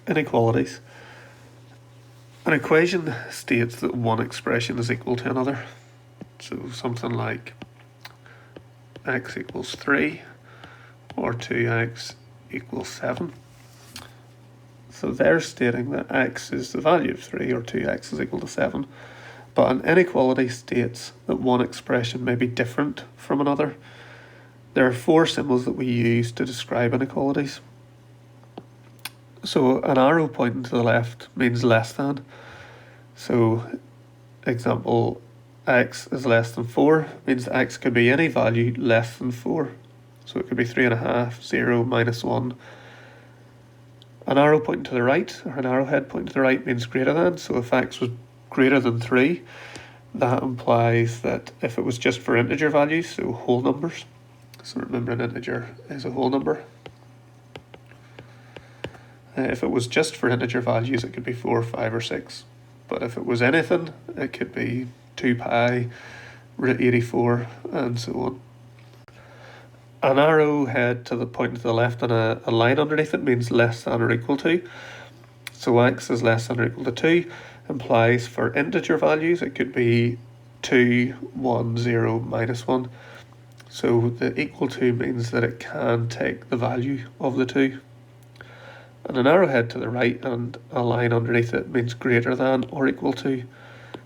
Inequalities. An equation states that one expression is equal to another. So something like x equals 3 or 2x equals 7. So they're stating that x is the value of 3 or 2x is equal to 7. But an inequality states that one expression may be different from another. There are 4 symbols that we use to describe inequalities. So an arrow pointing to the left means less than. So example, x is less than 4 means that x could be any value less than 4. So it could be 3.5, 0, -1. An arrow pointing to the right, or an arrowhead pointing to the right, means greater than. So if x was greater than 3, that implies that if it was just for integer values, so whole numbers. So remember, an integer is a whole number. If it was just for integer values, it could be 4, 5, or 6. But if it was anything, it could be 2 pi, root 84, and so on. An arrowhead to the point to the left and a line underneath it means less than or equal to. So x is less than or equal to 2 implies for integer values it could be 2, 1, 0, -1. So the equal to means that it can take the value of the 2. And an arrowhead to the right and a line underneath it means greater than or equal to.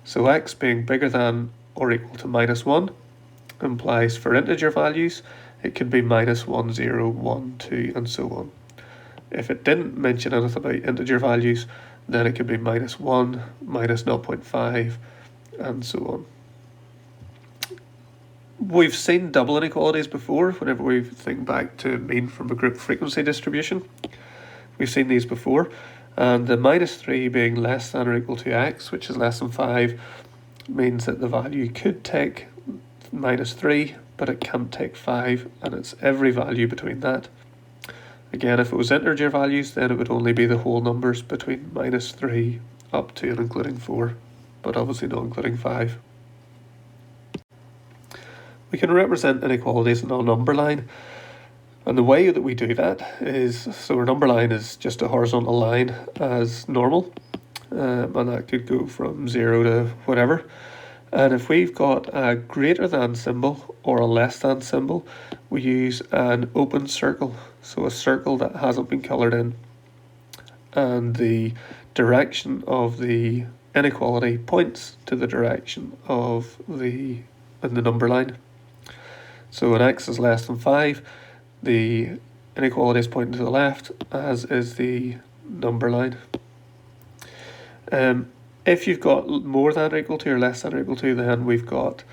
So x being bigger than or equal to -1 implies for integer values it could be -1, 0, 1, 2, and so on. If it didn't mention anything about integer values, then it could be -1, -0.5, and so on. We've seen double inequalities before whenever we think back to mean from a group frequency distribution. We've seen these before, and the -3 being less than or equal to x, which is less than 5, means that the value could take -3, but it can't take 5, and it's every value between that. Again, if it was integer values, then it would only be the whole numbers between -3 up to and including 4, but obviously not including 5. We can represent inequalities in a number line. And the way that we do that is, so our number line is just a horizontal line as normal, and that could go from 0 to whatever. And if we've got a greater than symbol or a less than symbol, we use an open circle, so a circle that hasn't been coloured in. And the direction of the inequality points to the direction of the number line. So when x is less than 5, the inequality is pointing to the left, as is the number line. If you've got more than or equal to or less than or equal to, then we've got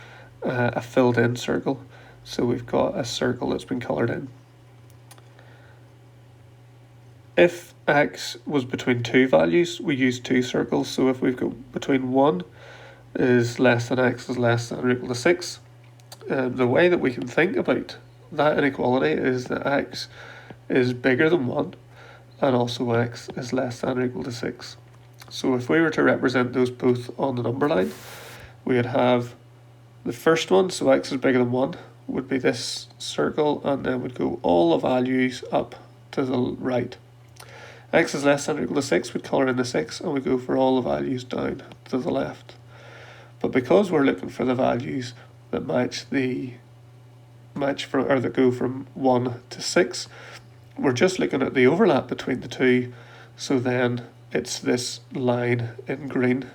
a filled in circle. So we've got a circle that's been coloured in. If x was between 2 values, we use 2 circles. So if we've got between 1 is less than x is less than or equal to 6, the way that we can think about that inequality is that x is bigger than 1 and also x is less than or equal to 6. So if we were to represent those both on the number line, we would have the first one, so x is bigger than 1, would be this circle, and then would go all the values up to the right. X is less than or equal to 6, we'd colour in the 6, and we go for all the values down to the left. But because we're looking for the values that that go from 1 to 6, we're just looking at the overlap between the two, so then it's this line in green.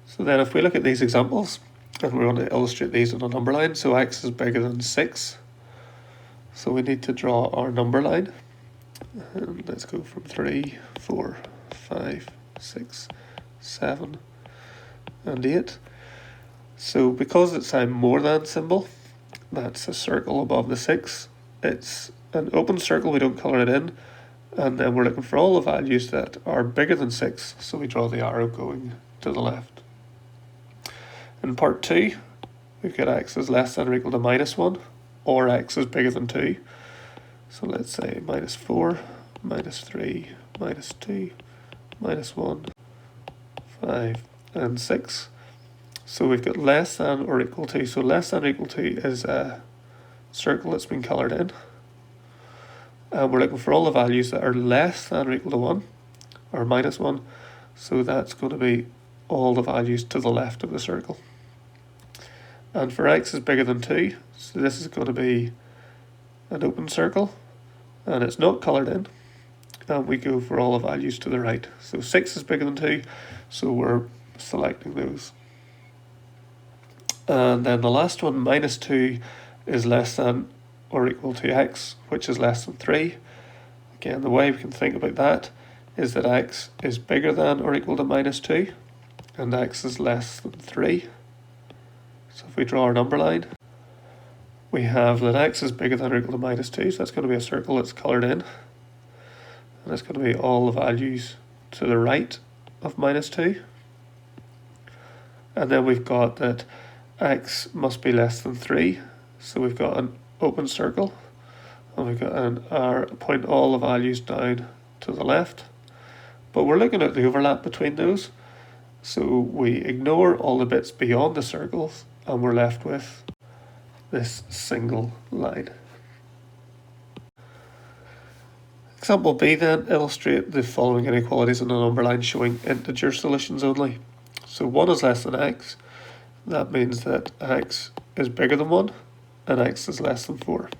So then if we look at these examples, and we want to illustrate these on a number line, so x is bigger than 6, so we need to draw our number line, and let's go from 3, 4, 5, 6, 7, and 8. So because it's a more than symbol, that's a circle above the 6. It's an open circle, we don't colour it in, and then we're looking for all the values that are bigger than 6, so we draw the arrow going to the left. In part 2, we've got x is less than or equal to -1, or x is bigger than 2. So let's say -4, -3, -2, -1, 5, and 6. So we've got less than or equal to. So less than or equal to is a circle that's been coloured in. And we're looking for all the values that are less than or equal to 1, or minus 1. So that's going to be all the values to the left of the circle. And for x is bigger than 2, so this is going to be an open circle, and it's not coloured in. And we go for all the values to the right. So 6 is bigger than 2, so we're selecting those. And then the last one, minus 2, is less than or equal to x, which is less than 3. Again, the way we can think about that is that x is bigger than or equal to minus 2, and x is less than 3. So if we draw our number line, we have that x is bigger than or equal to minus 2, so that's going to be a circle that's coloured in. And it's going to be all the values to the right of minus 2. And then we've got that x must be less than 3, so we've got an open circle, and we've got an arrow point all the values down to the left. But we're looking at the overlap between those, so we ignore all the bits beyond the circles, and we're left with this single line. Example B then, illustrate the following inequalities in a number line showing integer solutions only. So 1 is less than x. That means that x is bigger than 1 and x is less than 4.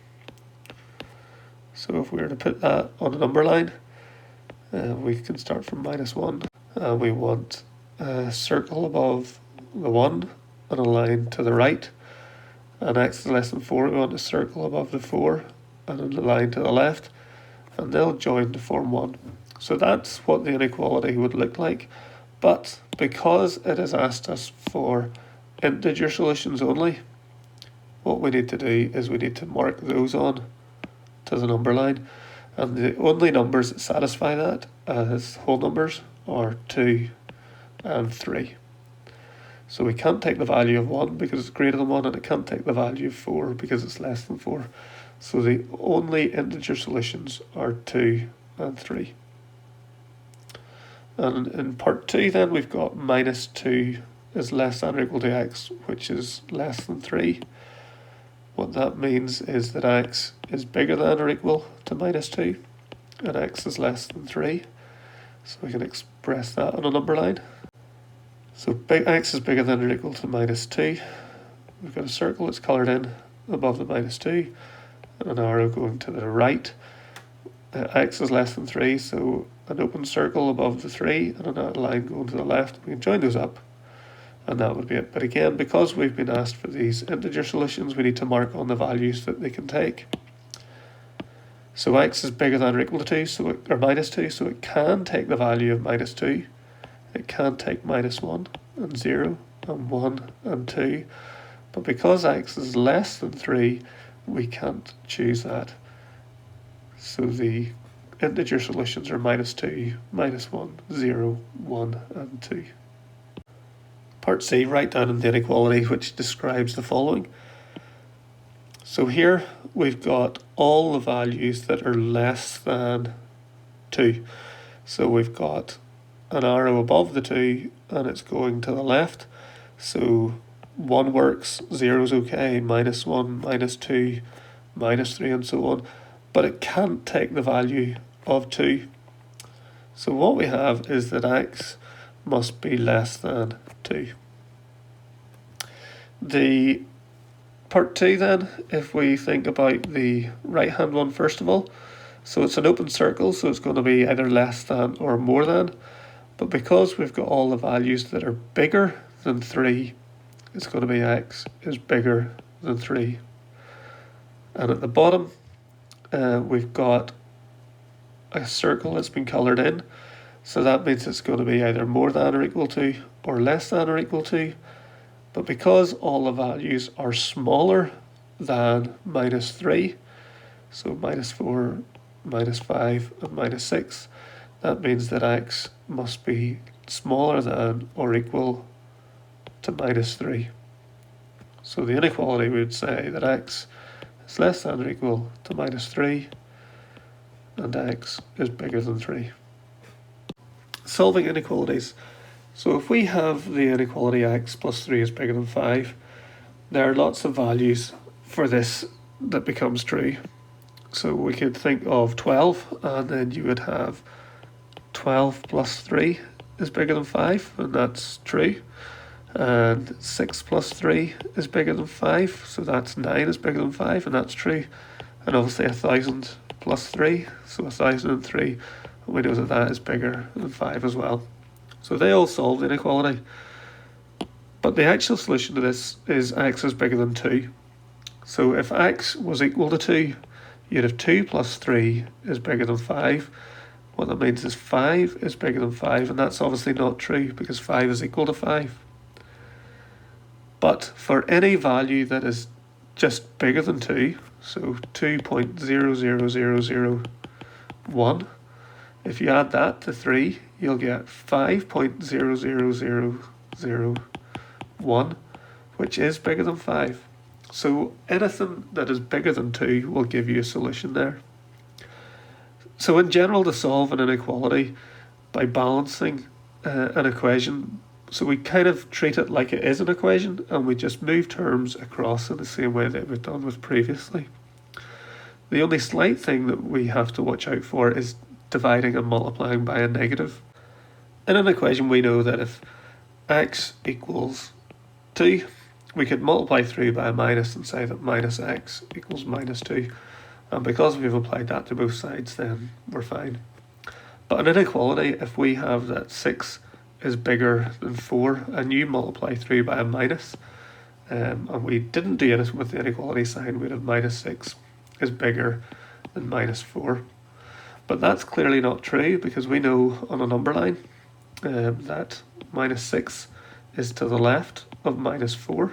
So if we were to put that on a number line, we can start from minus 1. We want a circle above the 1 and a line to the right. And x is less than 4, we want a circle above the 4 and a line to the left. And they'll join to form 1. So that's what the inequality would look like. But because it has asked us for integer solutions only, what we need to do is we need to mark those on to the number line. And the only numbers that satisfy that as whole numbers are 2 and 3. So we can't take the value of 1 because it's greater than 1, and it can't take the value of 4 because it's less than 4. So the only integer solutions are 2 and 3. And in part 2 then we've got minus 2 is less than or equal to x, which is less than 3. What that means is that x is bigger than or equal to minus 2, and x is less than 3. So we can express that on a number line. So x is bigger than or equal to minus 2. We've got a circle that's coloured in above the minus 2, and an arrow going to the right. X is less than 3, so an open circle above the 3 and a line going to the left. We can join those up, and that would be it. But again, because we've been asked for these integer solutions, we need to mark on the values that they can take. So x is bigger than or equal to 2, or minus 2, so it can take the value of minus 2. It can take minus 1 and 0 and 1 and 2. But because x is less than 3, we can't choose that. So the integer solutions are minus 2, minus 1, 0, 1 and 2. Part C, write down the inequality which describes the following. So here we've got all the values that are less than 2. So we've got an arrow above the 2 and it's going to the left. So 1 works, 0 is okay, minus 1, minus 2, minus 3 and so on. But it can't take the value of 2. So what we have is that x must be less than 2. The part 2 then, if we think about the right hand one first of all, so it's an open circle, so it's going to be either less than or more than. But because we've got all the values that are bigger than 3, it's going to be x is bigger than 3. And at the bottom, we've got a circle that's been coloured in, so that means it's going to be either more than or equal to or less than or equal to. But because all the values are smaller than minus 3, so minus 4, minus 5 and minus 6, that means that x must be smaller than or equal to minus 3. So the inequality would say that x is less than or equal to minus 3 and x is bigger than 3. Solving inequalities. So if we have the inequality x plus 3 is bigger than 5, there are lots of values for this that becomes true. So we could think of 12, and then you would have 12 plus 3 is bigger than 5, and that's true. And 6 plus 3 is bigger than 5, so that's 9 is bigger than 5, and that's true. And obviously 1,000 plus 3, so 1,003, and we know that that is bigger than 5 as well. So they all solve the inequality. But the actual solution to this is x is bigger than 2. So if x was equal to 2, you'd have 2 plus 3 is bigger than 5. What that means is 5 is bigger than 5, and that's obviously not true because 5 is equal to 5. But for any value that is just bigger than 2, so 2.00001, if you add that to 3, you'll get 5.00001, which is bigger than 5. So anything that is bigger than 2 will give you a solution there. So in general, to solve an inequality by balancing an equation, so we kind of treat it like it is an equation, and we just move terms across in the same way that we've done with previously. The only slight thing that we have to watch out for is dividing and multiplying by a negative. In an equation, we know that if x equals 2, we could multiply through by a minus and say that minus x equals minus 2. And because we've applied that to both sides, then we're fine. But an inequality, if we have that 6 is bigger than 4, and you multiply through by a minus, and we didn't do anything with the inequality sign, we'd have minus 6 is bigger than minus 4. But that's clearly not true, because we know on a number line that minus 6 is to the left of minus 4.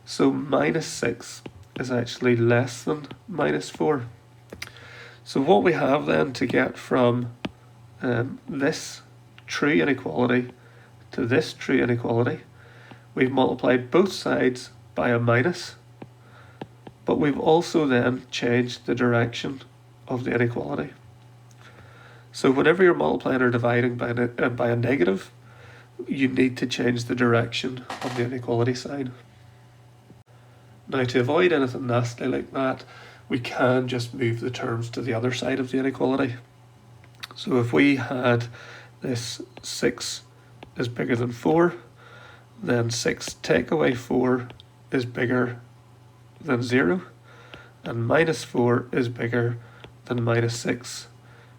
So minus 6 is actually less than minus 4. So what we have then to get from this true inequality to this true inequality, we've multiplied both sides by a minus, but we've also then changed the direction of the inequality. So whenever you're multiplying or dividing by a negative, you need to change the direction of the inequality sign. Now, to avoid anything nasty like that, we can just move the terms to the other side of the inequality. So if we had this 6 is bigger than 4, then 6 take away 4 is bigger than 0, and minus 4 is bigger than minus 6,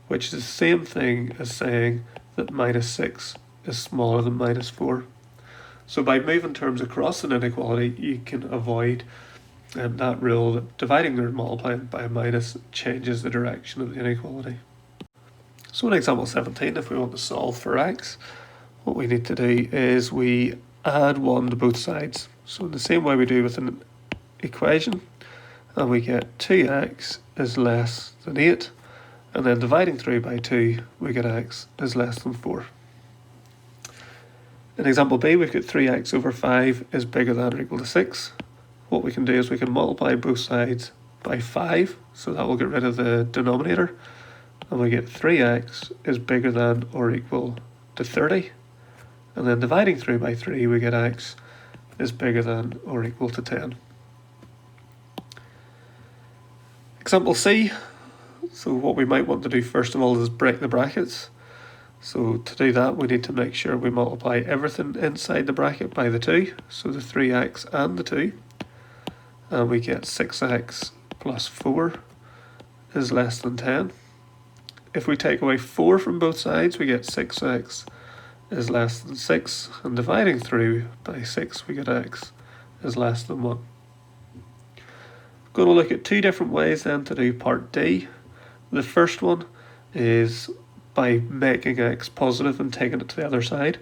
which is the same thing as saying that minus 6 is smaller than minus 4. So by moving terms across an inequality, you can avoid that rule that dividing or multiplying by a minus changes the direction of the inequality. So in example 17, if we want to solve for x, what we need to do is we add 1 to both sides. So in the same way we do with an equation, and we get 2x is less than 8, and then dividing through by 2, we get x is less than 4. In example B, we've got 3x over 5 is bigger than or equal to 6. What we can do is we can multiply both sides by 5, so that will get rid of the denominator, and we get 3x is bigger than or equal to 30. And then dividing through by 3, we get x is bigger than or equal to 10. Example C. So what we might want to do first of all is break the brackets. So to do that, we need to make sure we multiply everything inside the bracket by the 2, so the 3x and the 2, and we get 6x plus 4 is less than 10. If we take away 4 from both sides, we get 6x is less than 6, and dividing through by 6, we get x is less than 1. I'm going to look at 2 different ways then to do part D. The first one is by making x positive and taking it to the other side,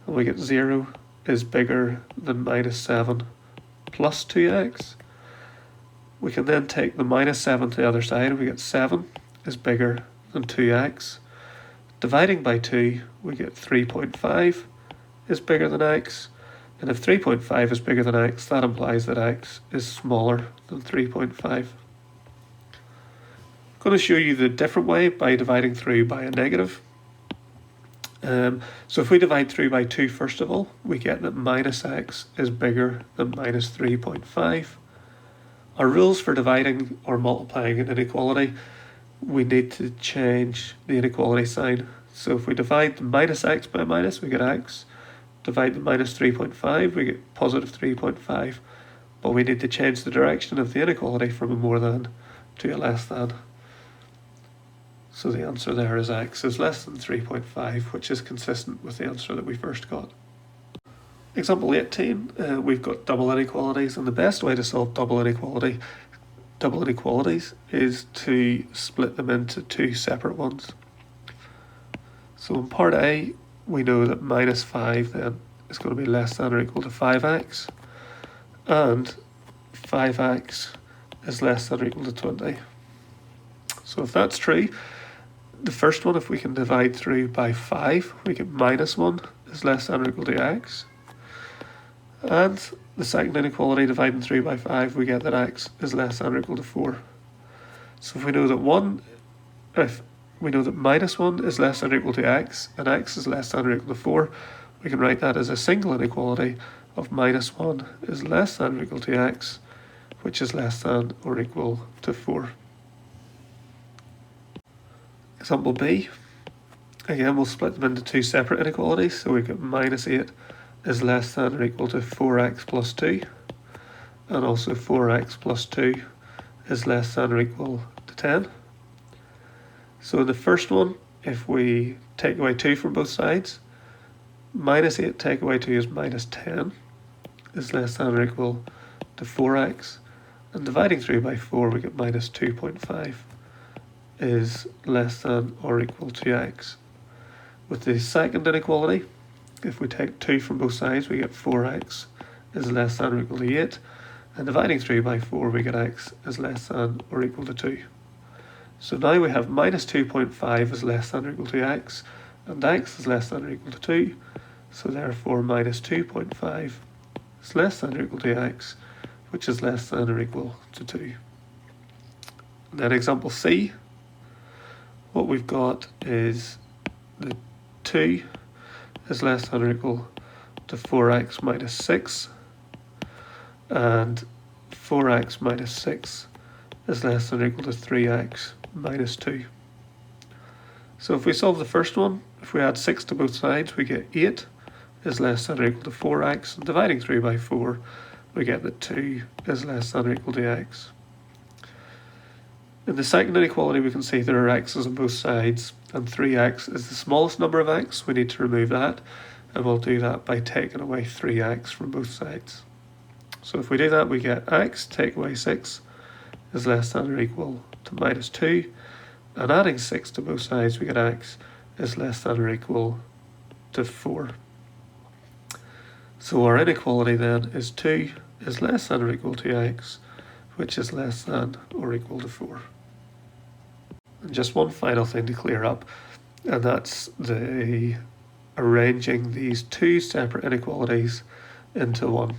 and we get 0 is bigger than minus 7 plus 2x. We can then take the minus 7 to the other side, and we get 7 is bigger than 2x. Dividing by 2, we get 3.5 is bigger than x, and if 3.5 is bigger than x, that implies that x is smaller than 3.5. I'm going to show you the different way by dividing through by a negative. So if we divide through by 2 first of all, we get that minus x is bigger than minus 3.5. Our rules for dividing or multiplying an inequality, we need to change the inequality sign. So if we divide the minus x by minus, we get x. Divide the minus 3.5, we get positive 3.5. But we need to change the direction of the inequality from a more than to a less than. So the answer there is x is less than 3.5, which is consistent with the answer that we first got. Example 18, we've got double inequalities, and the best way to solve double inequalities is to split them into two separate ones. So in part A, we know that minus 5 then is going to be less than or equal to 5x, and 5x is less than or equal to 20. So if that's true, the first one, if we can divide through by 5, we get minus 1 is less than or equal to x. And the second inequality, dividing through by 5, we get that x is less than or equal to 4. So if we know that minus 1 is less than or equal to x, and x is less than or equal to 4, we can write that as a single inequality of minus 1 is less than or equal to x, which is less than or equal to 4. Example B, again we'll split them into two separate inequalities, so we've got minus 8 is less than or equal to 4x plus 2, and also 4x plus 2 is less than or equal to 10. So in the first one, if we take away 2 from both sides, minus 8 take away 2 is minus 10 is less than or equal to 4x, and dividing through by 4 we get minus 2.5 is less than or equal to x. With the second inequality, if we take 2 from both sides, we get 4x is less than or equal to 8, and dividing through by 4 we get x is less than or equal to 2. So now we have minus 2.5 is less than or equal to x, and x is less than or equal to 2, so therefore minus 2.5 is less than or equal to x, which is less than or equal to 2. And then example C, what we've got is the 2 is less than or equal to 4x minus 6, and 4x minus 6 is less than or equal to 3x minus 2. So if we solve the first one, if we add 6 to both sides, we get 8 is less than or equal to 4x, and dividing through by 4, we get that 2 is less than or equal to x. In the second inequality, we can see there are x's on both sides, and 3x is the smallest number of x. We need to remove that, and we'll do that by taking away 3x from both sides. So if we do that, we get x, take away 6, is less than or equal to minus 2, and adding 6 to both sides, we get x is less than or equal to 4. So our inequality then is 2 is less than or equal to x, which is less than or equal to 4. And just one final thing to clear up, and that's the arranging these two separate inequalities into one.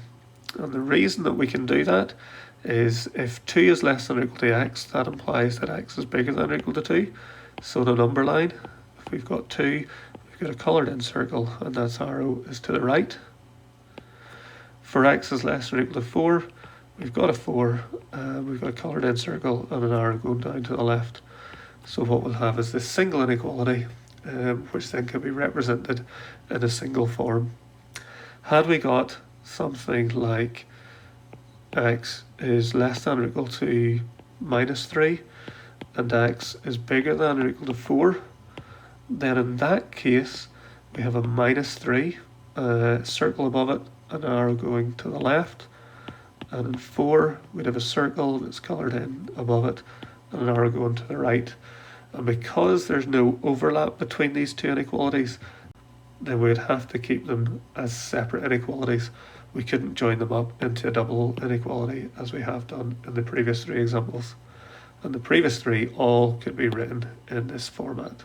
And the reason that we can do that is if 2 is less than or equal to x, that implies that x is bigger than or equal to 2. So the number line, if we've got 2, we've got a coloured in circle, and that arrow is to the right. For x is less than or equal to 4, we've got a 4, we've got a coloured in circle and an arrow going down to the left. So what we'll have is this single inequality, which then can be represented in a single form. Had we got something like x is less than or equal to minus 3, and x is bigger than or equal to 4, then in that case we have a minus 3, circle above it, an arrow going to the left, and in 4 we'd have a circle that's coloured in above it and an arrow going to the right. And because there's no overlap between these two inequalities, then we'd have to keep them as separate inequalities. We couldn't join them up into a double inequality as we have done in the previous 3 examples. And the previous 3 all could be written in this format.